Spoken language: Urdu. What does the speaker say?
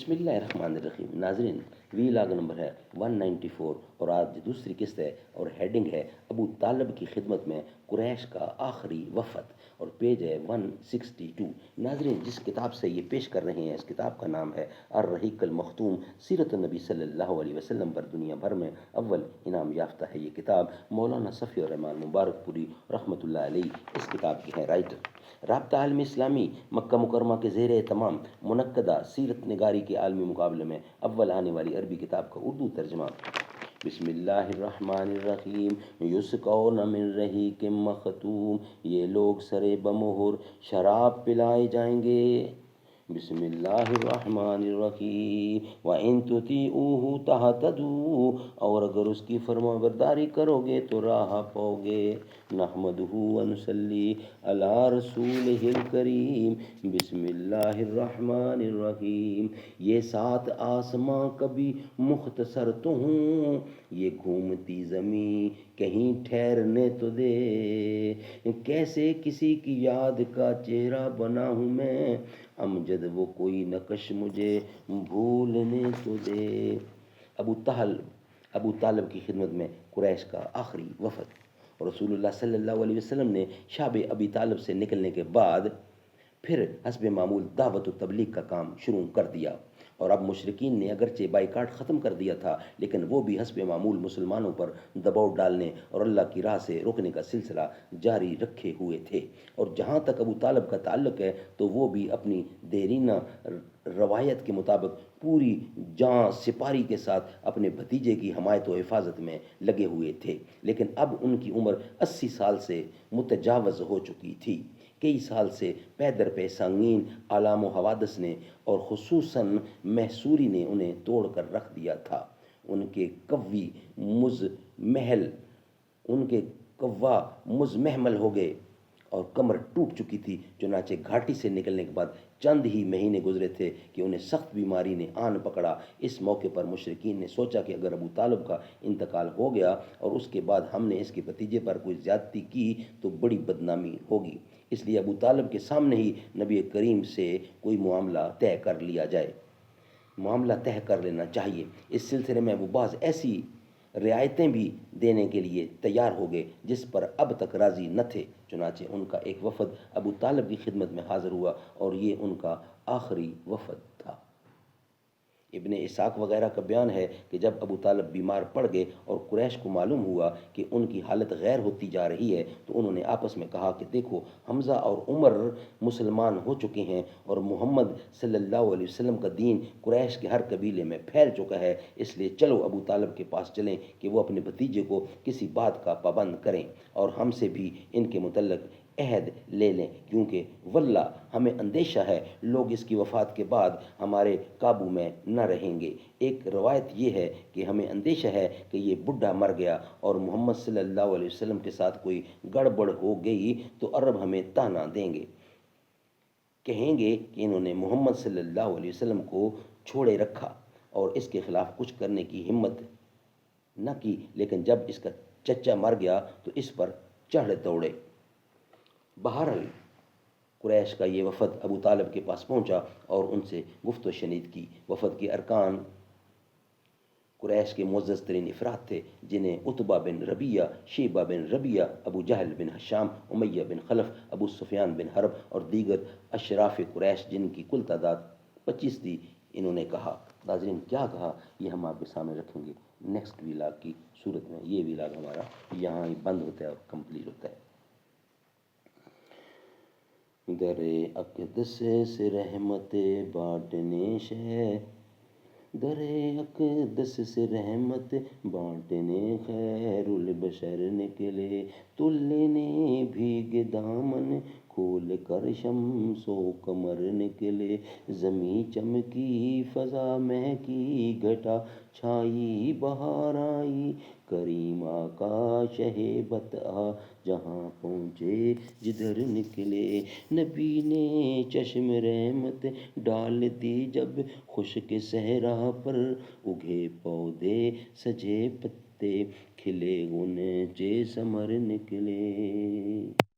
بسم اللہ الرحمن الرحیم. ناظرین، وی لاگ نمبر ہے 194 اور آج دوسری قسط ہے اور ہیڈنگ ہے ابو طالب کی خدمت میں قریش کا آخری وفد اور پیج ہے 162. ناظرین، جس کتاب سے یہ پیش کر رہے ہیں اس کتاب کا نام ہے الرحیق المختوم، سیرت النبی صلی اللہ علیہ وسلم پر دنیا بھر میں اول انعام یافتہ ہے. یہ کتاب مولانا صفی الرحمان مبارک پوری رحمۃ اللہ علیہ اس کتاب کی ہیں رائٹر. رابطہ عالم اسلامی مکہ مکرمہ کے زیر اہتمام منعقدہ سیرت نگاری کے عالمی مقابلے میں اول آنے والی عربی کتاب کا اردو ترجمہ. بسم اللہ الرحمن الرحیم. یسقون من رحیق مختوم، یہ لوگ سرے بمہر شراب پلائے جائیں گے. بسم اللہ الرحمن الرحیم. وَإِن تُطِيعُوهُ تَهْتَدُوا، اور اگر اس کی فرما برداری کرو گے تو راہ پاؤ گے. نحمدہ ونصلی علی رسولہ الکریم. بسم اللہ الرحمن الرحیم. یہ سات آسماں کبھی مختصر تو ہوں، یہ گھومتی زمین کہیں ٹھہرنے تو دے. کیسے کسی کی یاد کا چہرہ بنا ہوں میں، امجد وہ کوئی نقش مجھے بھولنے تو دے. ابو طالب کی خدمت میں قریش کا آخری وفد. اور رسول اللہ صلی اللہ علیہ وسلم نے شاب ابی طالب سے نکلنے کے بعد پھر حسب معمول دعوت و تبلیغ کا کام شروع کر دیا. اور اب مشرکین نے اگرچہ بائیکاٹ ختم کر دیا تھا، لیکن وہ بھی حسب معمول مسلمانوں پر دباؤ ڈالنے اور اللہ کی راہ سے روکنے کا سلسلہ جاری رکھے ہوئے تھے. اور جہاں تک ابو طالب کا تعلق ہے تو وہ بھی اپنی دیرینہ روایت کے مطابق پوری جاں سپاری کے ساتھ اپنے بھتیجے کی حمایت و حفاظت میں لگے ہوئے تھے. لیکن اب ان کی عمر 80 سال سے متجاوز ہو چکی تھی. کئی سال سے پے در پے سنگین آلام و حوادث نے اور خصوصاً محصوری نے انہیں توڑ کر رکھ دیا تھا. ان کے قوا مزمحمل ہو گئے اور کمر ٹوٹ چکی تھی. چنانچہ گھاٹی سے نکلنے کے بعد چند ہی مہینے گزرے تھے کہ انہیں سخت بیماری نے آن پکڑا. اس موقع پر مشرکین نے سوچا کہ اگر ابو طالب کا انتقال ہو گیا اور اس کے بعد ہم نے اس کے بھتیجے پر کوئی زیادتی کی تو بڑی بدنامی ہوگی. اس لیے ابو طالب کے سامنے ہی نبی کریم سے کوئی معاملہ طے کر لینا چاہیے. اس سلسلے میں وہ بعض ایسی رعایتیں بھی دینے کے لیے تیار ہو گئے جس پر اب تک راضی نہ تھے. چنانچہ ان کا ایک وفد ابو طالب کی خدمت میں حاضر ہوا اور یہ ان کا آخری وفد تھا. ابن اسحاق وغیرہ کا بیان ہے کہ جب ابو طالب بیمار پڑ گئے اور قریش کو معلوم ہوا کہ ان کی حالت غیر ہوتی جا رہی ہے تو انہوں نے آپس میں کہا کہ دیکھو، حمزہ اور عمر مسلمان ہو چکے ہیں اور محمد صلی اللہ علیہ وسلم کا دین قریش کے ہر قبیلے میں پھیل چکا ہے. اس لیے چلو ابو طالب کے پاس چلیں کہ وہ اپنے بھتیجے کو کسی بات کا پابند کریں اور ہم سے بھی ان کے متعلق عہد لے لیں، کیونکہ واللہ ہمیں اندیشہ ہے لوگ اس کی وفات کے بعد ہمارے قابو میں نہ رہیں گے. ایک روایت یہ ہے کہ ہمیں اندیشہ ہے کہ یہ بڈھا مر گیا اور محمد صلی اللہ علیہ وسلم کے ساتھ کوئی گڑبڑ ہو گئی تو عرب ہمیں طعنہ دیں گے، کہیں گے کہ انہوں نے محمد صلی اللہ علیہ وسلم کو چھوڑے رکھا اور اس کے خلاف کچھ کرنے کی ہمت نہ کی. لیکن جب اس کا چچا مر گیا تو اس پر چڑھ دوڑے. بہرحال قریش کا یہ وفد ابو طالب کے پاس پہنچا اور ان سے گفت و شنید کی. وفد کے ارکان قریش کے معزز ترین افراد تھے، جنہیں عتبہ بن ربیہ، شیبہ بن ربیہ، ابو جہل بن ہشام، امیہ بن خلف، ابو سفیان بن حرب اور دیگر اشراف قریش جن کی کل تعداد 25 تھی. انہوں نے کہا. ناظرین، کیا کہا یہ ہم آپ کے سامنے رکھیں گے نیکسٹ ویلاگ کی صورت میں. یہ ویلاگ ہمارا یہاں ہی بند ہوتا ہے اور کمپلیٹ ہوتا ہے. در اقدس سے رحمت بانٹنے در اقدس سے رحمت بانٹنے خیر البشر نکلے. تل لینے بھیگ دامن کھول کر شمس و قمر نکلے. زمیں چمکی فضا مہکی گھٹا چھائی بہار آئی. کریم آقا شہ بطحا جہاں پہنچے جدھر نکلے. نبی نے چشم رحمت ڈال دی جب خشک صحرا پر. اگے پودے سجے پتے کھلے غنچے ثمر نکلے.